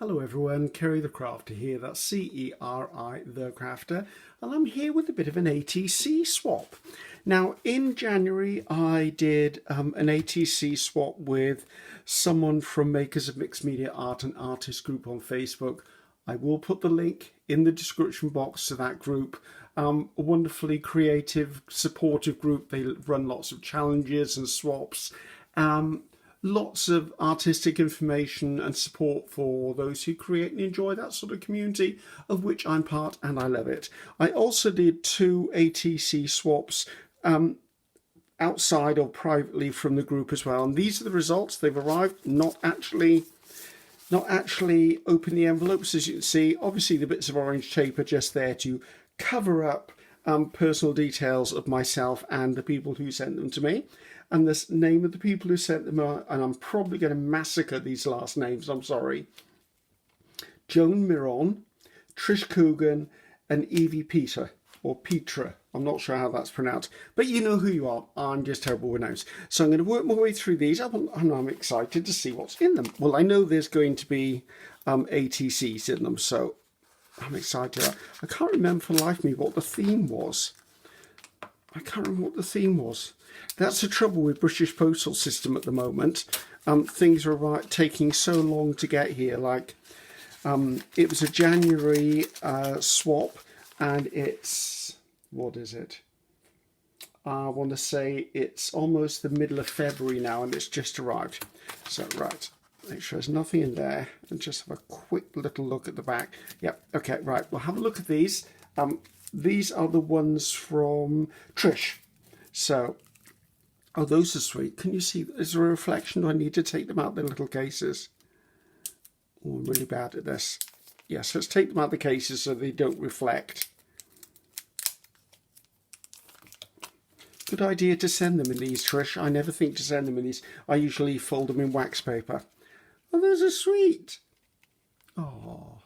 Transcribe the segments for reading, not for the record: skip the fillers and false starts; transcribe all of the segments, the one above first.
Hello everyone, Ceri the Crafter here, that's C-E-R-I the Crafter, and I'm here with a bit of an ATC swap. Now in January I did an ATC swap with someone from Makers of Mixed Media Art and Artist group on Facebook. I will put the link in the description box to that group. A wonderfully creative, supportive group. They run lots of challenges and swaps. Lots of artistic information and support for those who create and enjoy that sort of community, of which I'm part, and I love it. I also did 2 ATC swaps outside or privately from the group as well, and these are the results. They've arrived. Not actually open the envelopes, as you can see. Obviously the bits of orange tape are just there to cover up personal details of myself and the people who sent them to me. And the name of the people who sent them are, and I'm probably going to massacre these last names, I'm sorry. Joan Miron, Trish Coogan, and Evie Peter, or Petra. I'm not sure how that's pronounced, but you know who you are. I'm just terrible with names. So I'm going to work my way through these, and I'm excited to see what's in them. Well, I know there's going to be ATCs in them, so I'm excited. I can't remember for the life of me what the theme was. That's the trouble with British postal system at the moment. Things are taking so long to get here. Like it was a January swap, and it's, what is it? I want to say it's almost the middle of February now, and it's just arrived. So right, make sure there's nothing in there, and just have a quick little look at the back. Yep. Okay. Right. We'll have a look at these. These are the ones from Trish. So. Oh, those are sweet. Can you see? Is there a reflection? Do I need to take them out of the little cases? Oh, I'm really bad at this. Yes, let's take them out of the cases so they don't reflect. Good idea to send them in these, Trish. I never think to send them in these. I usually fold them in wax paper. Oh, those are sweet. Oh,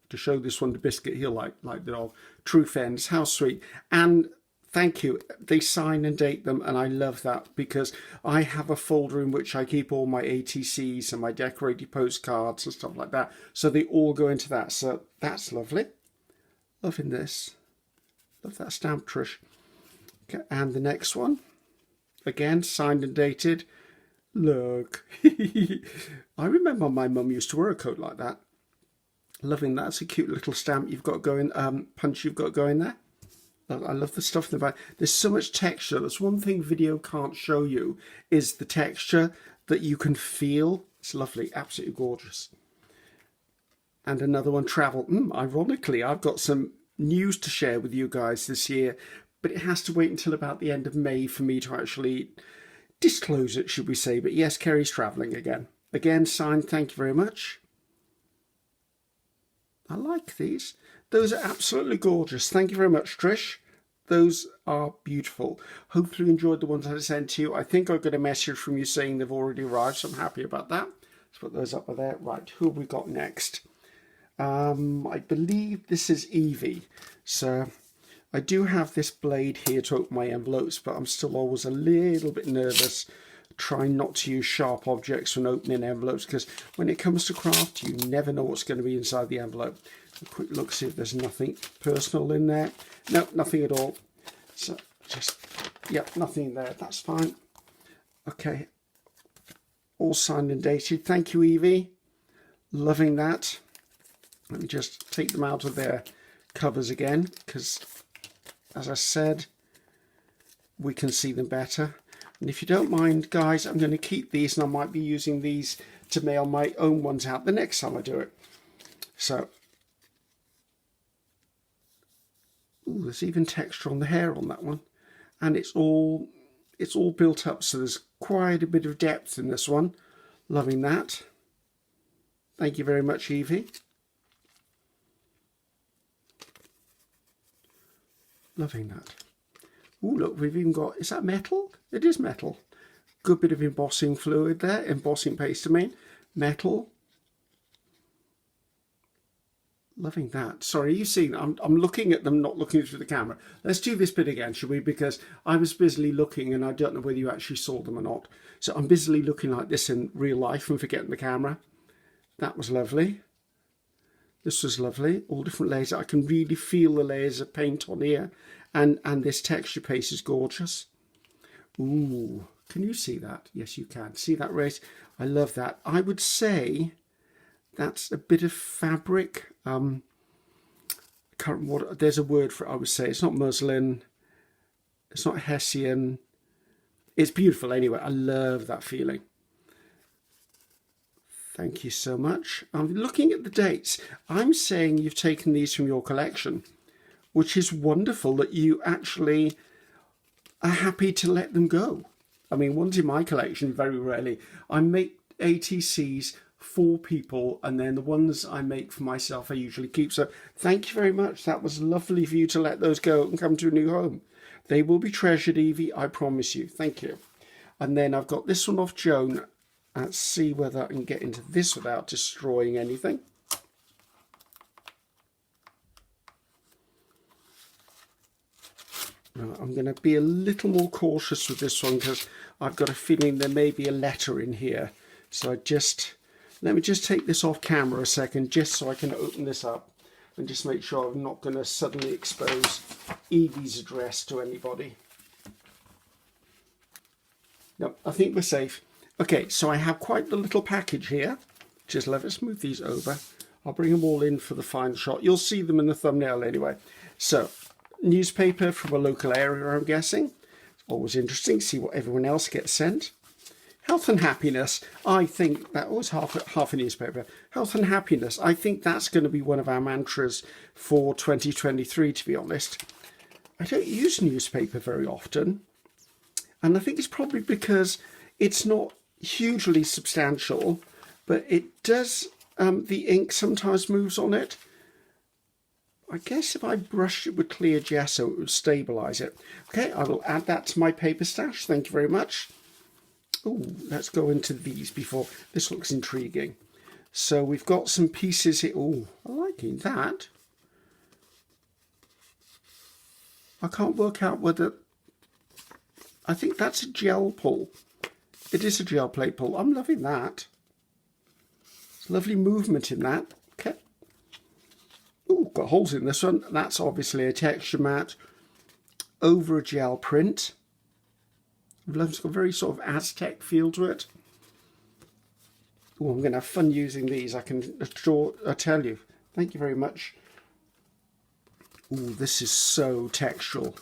to show this one to Biscuit, he'll like the old True Friends. How sweet. And thank you. They sign and date them, and I love that because I have a folder in which I keep all my ATCs and my decorated postcards and stuff like that. So they all go into that. So that's lovely. Loving this. Love that stamp, Trish. Okay, and the next one. Again, signed and dated. Look. I remember my mum used to wear a coat like that. Loving that. It's a cute little stamp you've got going, punch you've got going there. I love the stuff in the back. There's so much texture. That's one thing video can't show you, is the texture that you can feel. It's lovely, absolutely gorgeous. And another one, travel. Ironically, I've got some news to share with you guys this year, but it has to wait until about the end of May for me to actually disclose it, should we say. But yes, Ceri's travelling again. Again, signed, thank you very much. I like these. Those are absolutely gorgeous. Thank you very much, Trish. Those are beautiful. Hopefully you enjoyed the ones I sent to you. I think I got a message from you saying they've already arrived, so I'm happy about that. Let's put those up there. Right, who have we got next? I believe this is Evie. So I do have this blade here to open my envelopes, but I'm still always a little bit nervous trying not to use sharp objects when opening envelopes, because when it comes to craft, you never know what's going to be inside the envelope. A quick look, see if there's nothing personal in there. No, nothing at all. So just, yep, nothing there. That's fine. Okay. All signed and dated. Thank you, Evie. Loving that. Let me just take them out of their covers again, because as I said, we can see them better. And if you don't mind, guys, I'm going to keep these, and I might be using these to mail my own ones out the next time I do it. So, ooh, there's even texture on the hair on that one, and it's all built up, so there's quite a bit of depth in this one. Loving that. Thank you very much, Evie. Loving that. Ooh, look, we've even got, is that metal? It is metal. Good bit of embossing fluid there, embossing paste, I mean. Metal. Loving that. Sorry, you see, I'm looking at them, not looking through the camera. Let's do this bit again, shall we? Because I was busily looking, and I don't know whether you actually saw them or not. So I'm busily looking like this in real life and forgetting the camera. That was lovely. This was lovely. All different layers. I can really feel the layers of paint on here. And this texture paste is gorgeous. Ooh, can you see that? Yes, you can. See that race? I love that. I would say that's a bit of fabric. There's a word for it, I would say. It's not muslin. It's not Hessian. It's beautiful anyway. I love that feeling. Thank you so much. I'm looking at the dates. I'm saying you've taken these from your collection, which is wonderful that you actually are happy to let them go. I mean, ones in my collection, very rarely. I make ATCs for people, and then the ones I make for myself I usually keep. So thank you very much. That was lovely for you to let those go and come to a new home. They will be treasured, Evie, I promise you. Thank you. And then I've got this one off Joan. Let's see whether I can get into this without destroying anything. Right, I'm going to be a little more cautious with this one because I've got a feeling there may be a letter in here. So let me just take this off camera a second, just so I can open this up and just make sure I'm not going to suddenly expose Evie's address to anybody. No, I think we're safe. Okay, so I have quite the little package here. Just let's move these over. I'll bring them all in for the final shot. You'll see them in the thumbnail anyway. So, newspaper from a local area, I'm guessing. It's always interesting to see what everyone else gets sent. Health and happiness, I think that was half a newspaper. Health and happiness, I think that's going to be one of our mantras for 2023, to be honest. I don't use newspaper very often. And I think it's probably because it's not hugely substantial, but it does, the ink sometimes moves on it. I guess if I brush it with clear gesso, it would stabilise it. Okay, I will add that to my paper stash. Thank you very much. Oh, let's go into these before. This looks intriguing. So we've got some pieces here. Oh, I'm liking that. I can't work out whether... I think that's a gel pull. It is a gel plate pull. I'm loving that. There's lovely movement in that. Okay. Oh, got holes in this one. That's obviously a texture mat over a gel print. It's got a very sort of Aztec feel to it. Oh, I'm going to have fun using these. I can tell you. Thank you very much. Oh, this is so textural.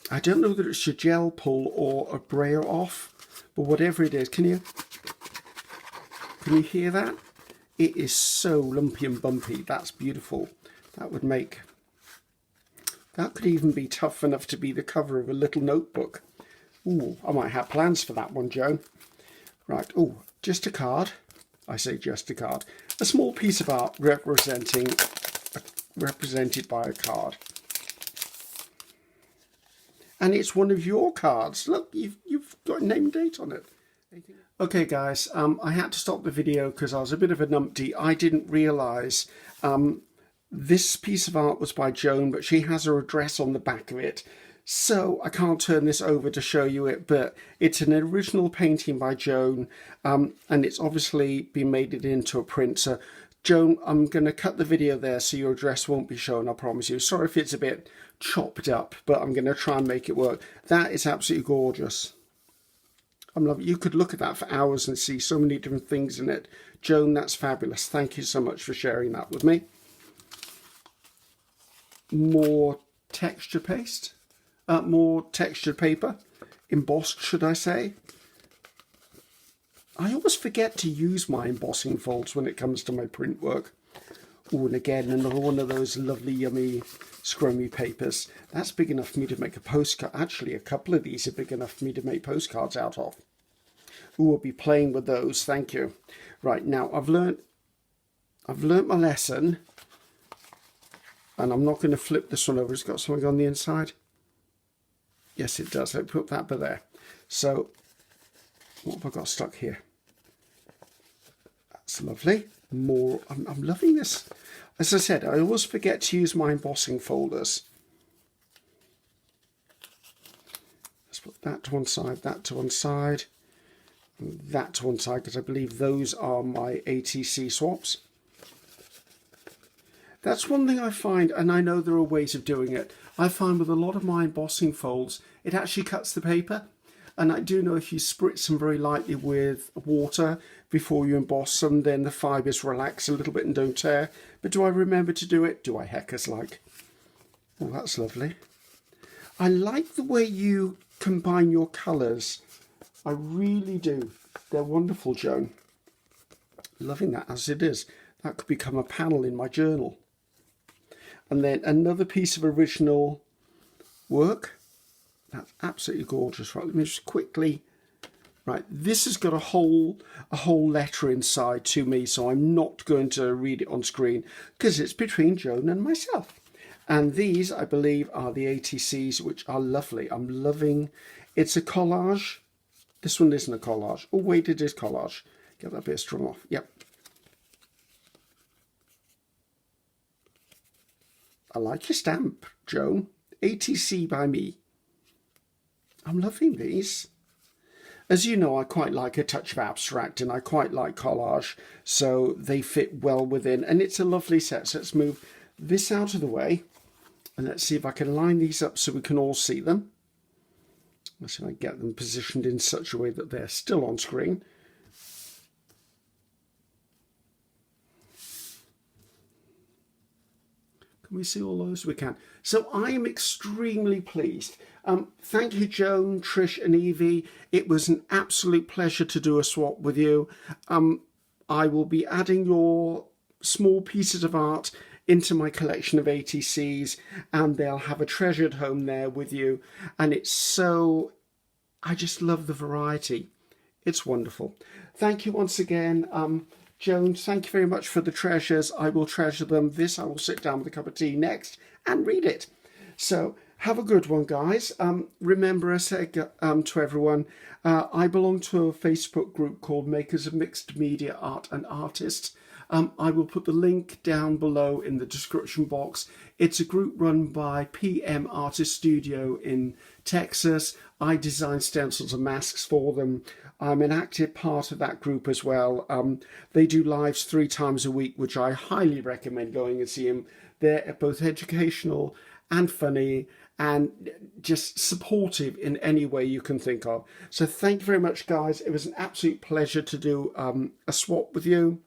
I don't know whether it's a gel pull or a brayer off, but whatever it is, can you hear that? It is so lumpy and bumpy. That's beautiful. That could even be tough enough to be the cover of a little notebook. Ooh, I might have plans for that one, Joan. Right, oh, just a card. I say just a card. A small piece of art represented by a card. And it's one of your cards. Look, you've got a name and date on it. Okay, guys, I had to stop the video because I was a bit of a numpty. I didn't realise this piece of art was by Joan, but she has her address on the back of it. So I can't turn this over to show you it, but it's an original painting by Joan, and it's obviously been made it into a print. So Joan, I'm going to cut the video there so your address won't be shown, I promise you. Sorry if it's a bit chopped up, but I'm going to try and make it work. That is absolutely gorgeous. I'm loving. You could look at that for hours and see so many different things in it. Joan, that's fabulous. Thank you so much for sharing that with me. More texture paste, more textured paper, embossed, should I say. I always forget to use my embossing folds when it comes to my print work. Oh, and again, another one of those lovely, yummy, scrummy papers. That's big enough for me to make a postcard. Actually, a couple of these are big enough for me to make postcards out of. Oh, I'll be playing with those. Thank you. Right, now I've learnt my lesson. And I'm not going to flip this one over. It's got something on the inside. Yes, it does. Let's put that there. So, what have I got stuck here? That's lovely. More. I'm loving this. As I said, I always forget to use my embossing folders. Let's put that to one side, that to one side. that to one side, because I believe those are my ATC swaps. That's one thing I find, and I know there are ways of doing it. I find with a lot of my embossing folds, it actually cuts the paper. And I do know if you spritz them very lightly with water before you emboss them, then the fibres relax a little bit and don't tear. But do I remember to do it? Do I heckers like? Oh, that's lovely. I like the way you combine your colours. I really do. They're wonderful, Joan. Loving that as it is. That could become a panel in my journal. And then another piece of original work. That's absolutely gorgeous. Right, let me just quickly. Right, this has got a whole letter inside to me, so I'm not going to read it on screen because it's between Joan and myself. And these, I believe, are the ATCs, which are lovely. I'm loving. It's a collage. This one isn't a collage. Oh wait, it is collage. Get that bit of string off. Yep. I like your stamp, Joan. ATC by me. I'm loving these. As you know, I quite like a touch of abstract and I quite like collage, so they fit well within. And it's a lovely set. So let's move this out of the way and let's see if I can line these up so we can all see them. Let's see if I can get them positioned in such a way that they're still on screen. Can we see all those? We can. So I am extremely pleased. Thank you, Joan, Trish and Evie. It was an absolute pleasure to do a swap with you. I will be adding your small pieces of art into my collection of ATCs and they'll have a treasured home there with you. And it's so, I just love the variety. It's wonderful. Thank you once again. Joan, thank you very much for the treasures. I will treasure them. This I will sit down with a cup of tea next and read it. So have a good one, guys. Remember, I said to everyone, I belong to a Facebook group called Makers of Mixed Media Art and Artists. I will put the link down below in the description box. It's a group run by PM Artist Studio in Texas. I design stencils and masks for them. I'm an active part of that group as well. They do lives 3 times a week, which I highly recommend going and see them. They're both educational and funny and just supportive in any way you can think of. So thank you very much, guys. It was an absolute pleasure to do a swap with you.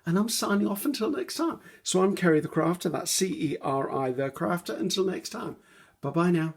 And I'm signing off until next time. So I'm Ceri the Crafter. That's Ceri the Crafter. Until next time. Bye-bye now.